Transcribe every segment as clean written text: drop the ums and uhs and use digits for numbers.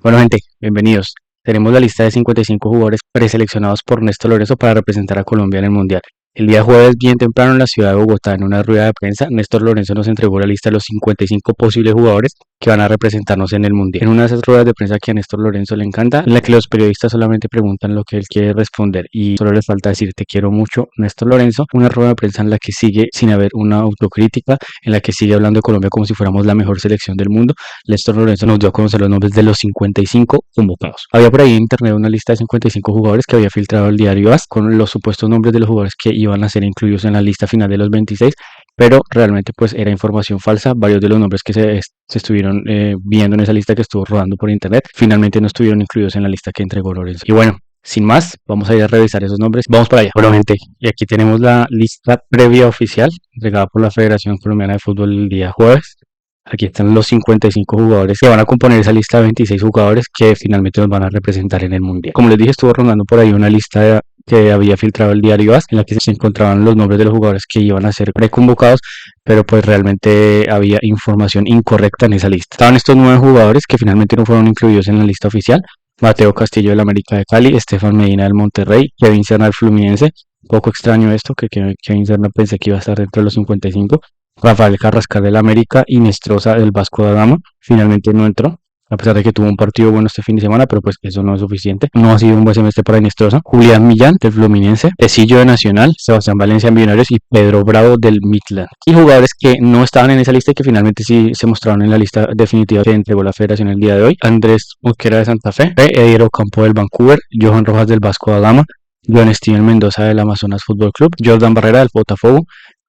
Bueno, gente, bienvenidos. Tenemos la lista de 55 jugadores preseleccionados por Néstor Lorenzo para representar a Colombia en el Mundial. El día jueves, bien temprano en la ciudad de Bogotá, en una rueda de prensa, Néstor Lorenzo nos entregó la lista de los 55 posibles jugadores que van a representarnos en el Mundial. En una de esas ruedas de prensa que a Néstor Lorenzo le encanta, en la que los periodistas solamente preguntan lo que él quiere responder y solo les falta decir te quiero mucho, Néstor Lorenzo, una rueda de prensa en la que sigue sin haber una autocrítica, en la que sigue hablando de Colombia como si fuéramos la mejor selección del mundo. Néstor Lorenzo nos dio a conocer los nombres de los 55 convocados. Había por ahí en internet una lista de 55 jugadores que había filtrado el diario AS con los supuestos nombres de los jugadores que iban a ser incluidos en la lista final de los 26, pero realmente pues era información falsa. Varios de los nombres que se estuvieron viendo en esa lista que estuvo rodando por internet finalmente no estuvieron incluidos en la lista que entregó Lorenzo. Y bueno, sin más, vamos a ir a revisar esos nombres. Vamos para allá. Bueno, gente, y aquí tenemos la lista previa oficial entregada por la Federación Colombiana de Fútbol el día jueves. Aquí están los 55 jugadores que van a componer esa lista de 26 jugadores que finalmente nos van a representar en el Mundial. Como les dije, estuvo rondando por ahí una lista que había filtrado el diario AS, en la que se encontraban los nombres de los jugadores que iban a ser preconvocados, pero pues realmente había información incorrecta en esa lista. Estaban estos 9 jugadores que finalmente no fueron incluidos en la lista oficial: Mateo Castillo del América de Cali, Estefan Medina del Monterrey, Kevin Serna del Fluminense. Un poco extraño esto, que Kevin Serna pensé que iba a estar dentro de los 55. Rafael Carrascal del América y Nestroza del Vasco da Gama. Finalmente no entró, a pesar de que tuvo un partido bueno este fin de semana, pero pues eso no es suficiente. No ha sido un buen semestre para Nestroza. Julián Millán del Fluminense, Tecillo de Nacional, Sebastián Valencia en Millonarios y Pedro Bravo del Midland. Y jugadores que no estaban en esa lista y que finalmente sí se mostraron en la lista definitiva que entregó la Federación el día de hoy: Andrés Mosquera de Santa Fe, Edir Ocampo del Vancouver, Johan Rojas del Vasco da Gama, John Steven Mendoza del Amazonas Fútbol Club, Jordan Barrera del Botafogo,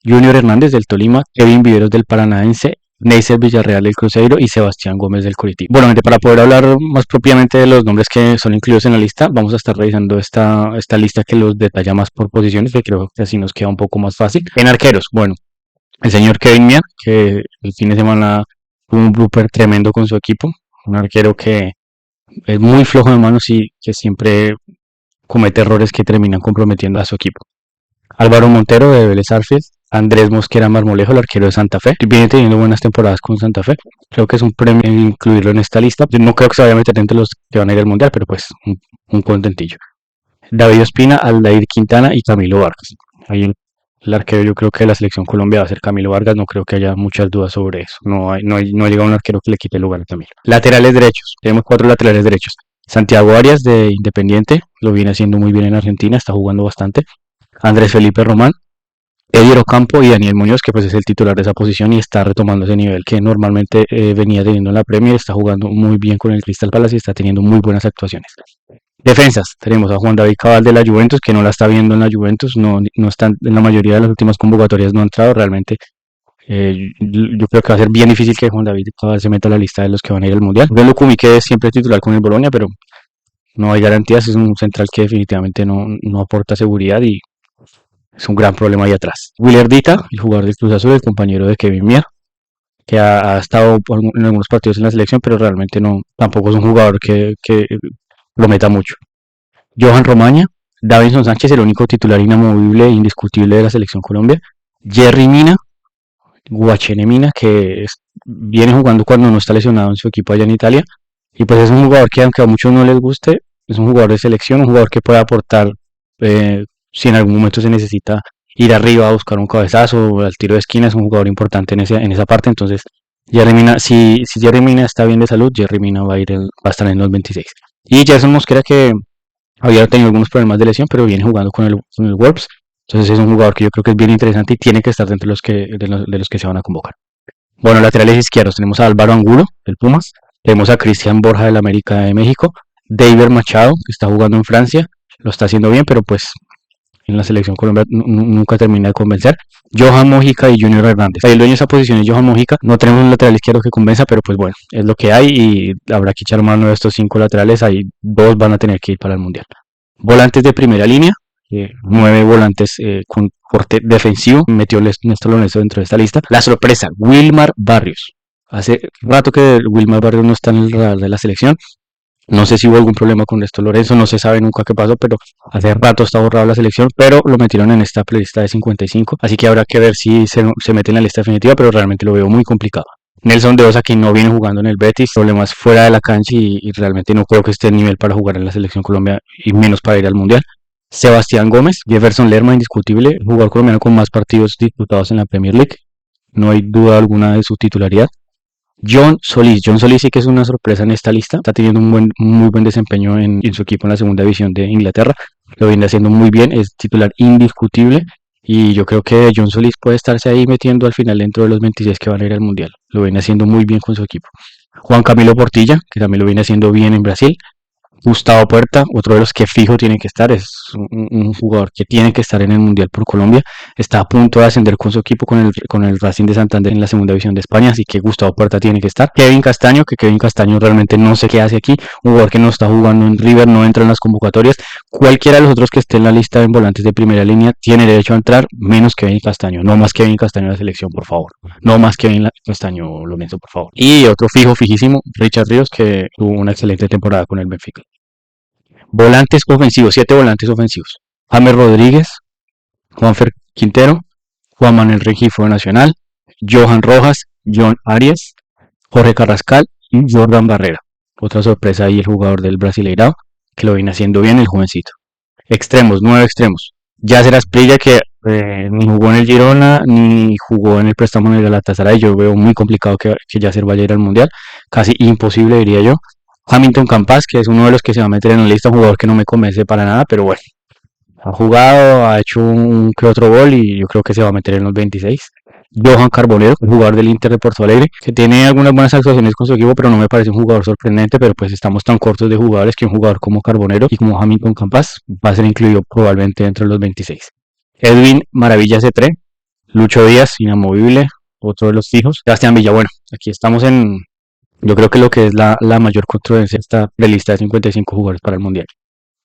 Junior Hernández del Tolima, Kevin Viveros del Paranaense, Neisser Villarreal del Cruzeiro y Sebastián Gómez del Coritiba. Bueno, gente, para poder hablar más propiamente de los nombres que son incluidos en la lista, vamos a estar revisando esta lista que los detalla más por posiciones, que creo que así nos queda un poco más fácil. En arqueros, bueno, el señor Kevin Mian, que el fin de semana tuvo un blooper tremendo con su equipo, un arquero que es muy flojo de manos y que siempre comete errores que terminan comprometiendo a su equipo. Álvaro Montero de Vélez Sarsfield, Andrés Mosquera Marmolejo, el arquero de Santa Fe, viene teniendo buenas temporadas con Santa Fe. Creo que es un premio incluirlo en esta lista. No creo que se vaya a meter entre los que van a ir al Mundial, pero pues un contentillo. David Ospina, Aldair Quintana y Camilo Vargas. Ahí el arquero, yo creo que de la selección Colombia va a ser Camilo Vargas. No creo que haya muchas dudas sobre eso. No ha llegado un arquero que le quite el lugar a Camilo. Laterales derechos. Tenemos 4 laterales derechos. Santiago Arias de Independiente, lo viene haciendo muy bien en Argentina, está jugando bastante. Andrés Felipe Román, Edir Ocampo y Daniel Muñoz, que pues es el titular de esa posición y está retomando ese nivel que normalmente venía teniendo en la Premier. Está jugando muy bien con el Crystal Palace y está teniendo muy buenas actuaciones. Defensas, tenemos a Juan David Cabal de la Juventus, que no la está viendo en la Juventus, no está en la mayoría de las últimas convocatorias, no ha entrado realmente. Yo creo que va a ser bien difícil que Juan David Cabal se meta a la lista de los que van a ir al Mundial. Velo Kumi, que es siempre titular con el Bologna, pero no hay garantías, es un central que definitivamente no aporta seguridad y es un gran problema ahí atrás. Willer Dita, el jugador del Cruz Azul, el compañero de Kevin Mier, que ha estado en algunos partidos en la selección, pero realmente tampoco es un jugador que prometa mucho. Johan Romaña, Davinson Sánchez, el único titular inamovible e indiscutible de la selección Colombia. Jerry Mina, Guachene Mina, que viene jugando cuando no está lesionado en su equipo allá en Italia. Y pues es un jugador que, aunque a muchos no les guste, es un jugador de selección, un jugador que puede aportar si en algún momento se necesita ir arriba a buscar un cabezazo o al tiro de esquina. Es un jugador importante en esa parte. Entonces, Jerry Mina, si Jerry Mina está bien de salud, Jerry Mina va a estar en los 26. Y Gerson Mosquera, que había tenido algunos problemas de lesión, pero viene jugando con el Wolves. Entonces es un jugador que yo creo que es bien interesante y tiene que estar dentro de los que se van a convocar. Bueno, laterales izquierdos tenemos a Álvaro Angulo del Pumas, tenemos a Cristian Borja del América de México, David Machado, que está jugando en Francia, lo está haciendo bien, pero pues en la selección Colombia nunca termina de convencer. Johan Mojica y Junior Hernández. Ahí el dueño de esa posición es Johan Mojica. No tenemos un lateral izquierdo que convenza, pero pues bueno, es lo que hay y habrá que echar mano de estos 5 laterales. Ahí 2 van a tener que ir para el Mundial. Volantes de primera línea, 9 volantes con corte defensivo. Metió Néstor Lorenzo dentro de esta lista. La sorpresa, Wilmar Barrios. Hace rato que Wilmar Barrios no está en el radar de la selección. No sé si hubo algún problema con Néstor Lorenzo, no se sabe nunca qué pasó, pero hace rato está borrado la selección, pero lo metieron en esta playlist de 55, así que habrá que ver si se mete en la lista definitiva, pero realmente lo veo muy complicado. Nelson de Osa, que no viene jugando en el Betis, problemas fuera de la cancha y realmente no creo que esté en nivel para jugar en la selección Colombia y menos para ir al Mundial. Sebastián Gómez, Jefferson Lerma, indiscutible, jugador colombiano con más partidos disputados en la Premier League, no hay duda alguna de su titularidad. John Solís sí que es una sorpresa en esta lista, está teniendo muy buen desempeño en su equipo en la segunda división de Inglaterra, lo viene haciendo muy bien, es titular indiscutible y yo creo que John Solís puede estarse ahí metiendo al final dentro de los 26 que van a ir al Mundial, lo viene haciendo muy bien con su equipo. Juan Camilo Portilla, que también lo viene haciendo bien en Brasil, Gustavo Puerta, otro de los que fijo tiene que estar, es un jugador que tiene que estar en el Mundial por Colombia. Está a punto de ascender con su equipo con el Racing de Santander en la segunda división de España, así que Gustavo Puerta tiene que estar. Kevin Castaño, que Kevin Castaño realmente no sé qué hace aquí, un jugador que no está jugando en River, no entra en las convocatorias. Cualquiera de los otros que esté en la lista en volantes de primera línea tiene derecho a entrar, menos Kevin Castaño. No más Kevin Castaño en la selección, por favor. No más Kevin Castaño, lo meto, por favor. Y otro fijo, fijísimo, Richard Ríos, que tuvo una excelente temporada con el Benfica. Volantes ofensivos, 7 volantes ofensivos. James Rodríguez, Juanfer Quintero, Juan Manuel Rengifo Nacional, Johan Rojas, John Arias, Jorge Carrascal y Jordan Barrera. Otra sorpresa ahí el jugador del Brasileirao, que lo viene haciendo bien el jovencito. Extremos, 9 extremos. Yasser Asprilla, que ni jugó en el Girona ni jugó en el préstamo en el Galatasaray. Yo veo muy complicado que Yasser vaya a ir al Mundial. Casi imposible, diría yo. Hamilton Campas, que es uno de los que se va a meter en la lista, un jugador que no me convence para nada, pero bueno, ha jugado, ha hecho un que otro gol y yo creo que se va a meter en los 26. Johan Carbonero, un jugador del Inter de Porto Alegre, que tiene algunas buenas actuaciones con su equipo, pero no me parece un jugador sorprendente, pero pues estamos tan cortos de jugadores que un jugador como Carbonero y como Hamilton Campas va a ser incluido probablemente entre los 26. Edwin Maravilla C3, Lucho Díaz, inamovible, otro de los fijos. Sebastián Villa, bueno, aquí estamos yo creo que lo que es la mayor controversia está de lista de 55 jugadores para el Mundial.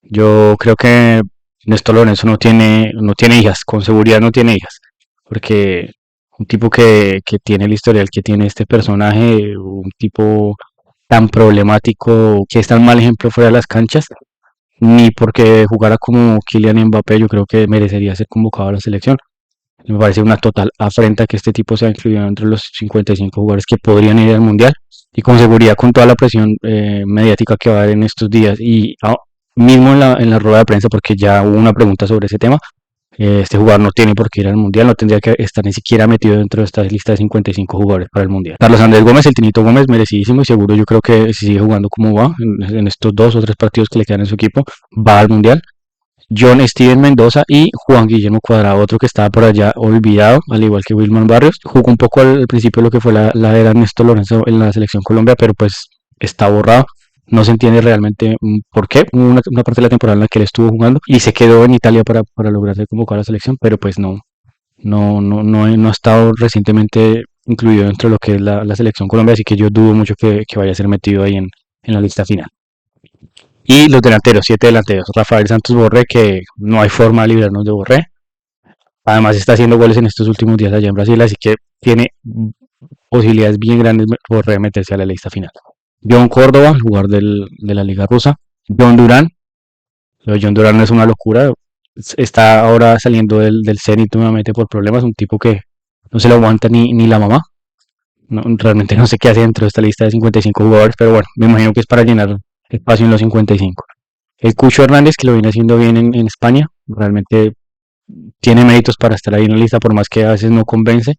Yo creo que Néstor Lorenzo no tiene hijas, con seguridad no tiene hijas, porque un tipo que tiene el historial que tiene este personaje, un tipo tan problemático, que es tan mal ejemplo fuera de las canchas, ni porque jugara como Kylian Mbappé, yo creo que merecería ser convocado a la selección. Me parece una total afrenta que este tipo sea incluido entre los 55 jugadores que podrían ir al Mundial y con seguridad con toda la presión mediática que va a haber en estos días y mismo en la rueda de prensa porque ya hubo una pregunta sobre ese tema. Este jugador no tiene por qué ir al Mundial, no tendría que estar ni siquiera metido dentro de esta lista de 55 jugadores para el Mundial. Carlos Andrés Gómez, el Tinito Gómez, merecidísimo y seguro yo creo que si sigue jugando como va en estos 2 o 3 partidos que le quedan en su equipo, va al Mundial. John Steven Mendoza y Juan Guillermo Cuadrado, otro que estaba por allá olvidado, al igual que Wilman Barrios. Jugó un poco al principio lo que fue la era Néstor Lorenzo en la selección Colombia, pero pues está borrado. No se entiende realmente por qué. Hubo una parte de la temporada en la que él estuvo jugando y se quedó en Italia para lograr ser convocado a la selección, pero pues no ha estado recientemente incluido dentro de lo que es la selección Colombia, así que yo dudo mucho que vaya a ser metido ahí en la lista final. Y los delanteros, 7 delanteros. Rafael Santos Borré, que no hay forma de librarnos de Borré. Además está haciendo goles en estos últimos días allá en Brasil, así que tiene posibilidades bien grandes Borré de meterse a la lista final. John Córdoba, el jugador de la Liga Rusa. John Durán. Lo de John Durán no es una locura. Está ahora saliendo del Zenit nuevamente por problemas. Un tipo que no se lo aguanta ni la mamá. No, realmente no sé qué hace dentro de esta lista de 55 jugadores, pero bueno, me imagino que es para llenar espacio en los 55. El Cucho Hernández, que lo viene haciendo bien en España, realmente tiene méritos para estar ahí en la lista, por más que a veces no convence,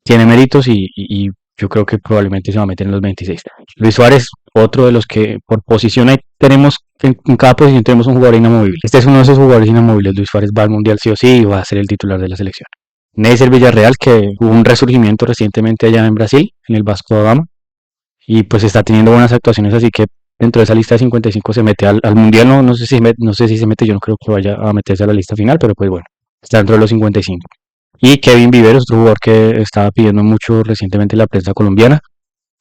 tiene méritos y yo creo que probablemente se va a meter en los 26. Luis Suárez, otro de los que por posición ahí tenemos, en cada posición tenemos un jugador inamovible. Este es uno de esos jugadores inamovibles. Luis Suárez va al Mundial sí o sí y va a ser el titular de la selección. Neisser Villarreal, que hubo un resurgimiento recientemente allá en Brasil, en el Vasco da Gama, y pues está teniendo buenas actuaciones, así que dentro de esa lista de 55 se mete al Mundial, no sé si se mete, yo no creo que vaya a meterse a la lista final, pero pues bueno, está dentro de los 55. Y Kevin Viveros, otro jugador que estaba pidiendo mucho recientemente la prensa colombiana,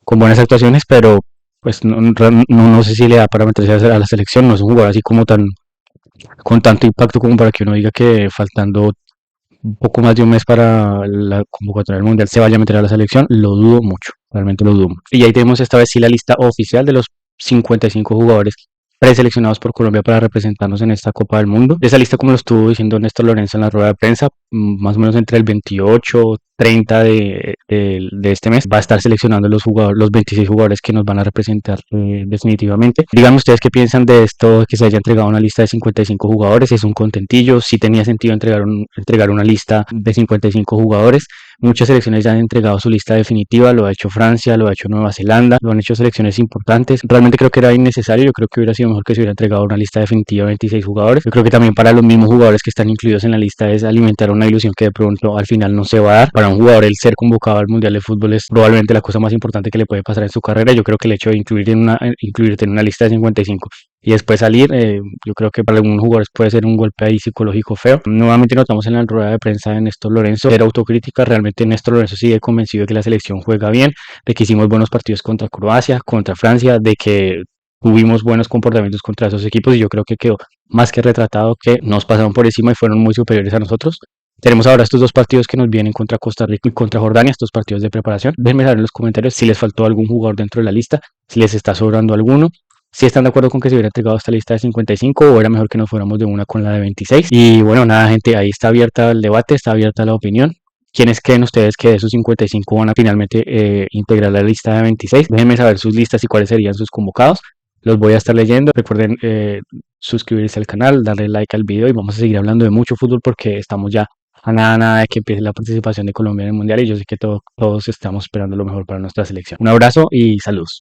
con buenas actuaciones, pero pues no sé si le da para meterse a la selección, no es un jugador así como con tanto impacto como para que uno diga que faltando un poco más de un mes para la convocatoria del Mundial se vaya a meter a la selección, lo dudo mucho, realmente lo dudo mucho. Y ahí tenemos esta vez sí la lista oficial de los 55 jugadores preseleccionados por Colombia para representarnos en esta Copa del Mundo. Esa lista, como lo estuvo diciendo Néstor Lorenzo en la rueda de prensa, más o menos entre el 28, 30 de este mes va a estar seleccionando los 26 jugadores que nos van a representar definitivamente. Díganme ustedes qué piensan de esto, que se haya entregado una lista de 55 jugadores. Es un contentillo, sí tenía sentido entregar una lista de 55 jugadores. Muchas selecciones ya han entregado su lista definitiva, lo ha hecho Francia, lo ha hecho Nueva Zelanda, lo han hecho selecciones importantes. Realmente creo que era innecesario, yo creo que hubiera sido mejor que se hubiera entregado una lista definitiva de 26 jugadores. Yo creo que también para los mismos jugadores que están incluidos en la lista es alimentar una ilusión que de pronto al final no se va a dar. Para un jugador el ser convocado al Mundial de Fútbol es probablemente la cosa más importante que le puede pasar en su carrera. Yo creo que el hecho de incluirte en una lista de 55 y después salir, yo creo que para algunos jugadores puede ser un golpe ahí psicológico feo. Nuevamente notamos en la rueda de prensa de Néstor Lorenzo era autocrítica. Realmente Néstor Lorenzo sigue convencido de que la selección juega bien, de que hicimos buenos partidos contra Croacia, contra Francia, de que tuvimos buenos comportamientos contra esos equipos y yo creo que quedó más que retratado que nos pasaron por encima y fueron muy superiores a nosotros. Tenemos ahora estos dos partidos que nos vienen contra Costa Rica y contra Jordania, estos partidos de preparación. Déjenme saber en los comentarios si les faltó algún jugador dentro de la lista, si les está sobrando alguno, si están de acuerdo con que se hubiera entregado esta lista de 55 o era mejor que nos fuéramos de una con la de 26. Y bueno, nada, gente, ahí está abierta el debate, está abierta la opinión. ¿Quiénes creen ustedes que de esos 55 van a finalmente integrar la lista de 26? Déjenme saber sus listas y cuáles serían sus convocados. Los voy a estar leyendo. Recuerden suscribirse al canal, darle like al video y vamos a seguir hablando de mucho fútbol porque estamos ya a nada de que empiece la participación de Colombia en el Mundial y yo sé que todos estamos esperando lo mejor para nuestra selección. Un abrazo y saludos.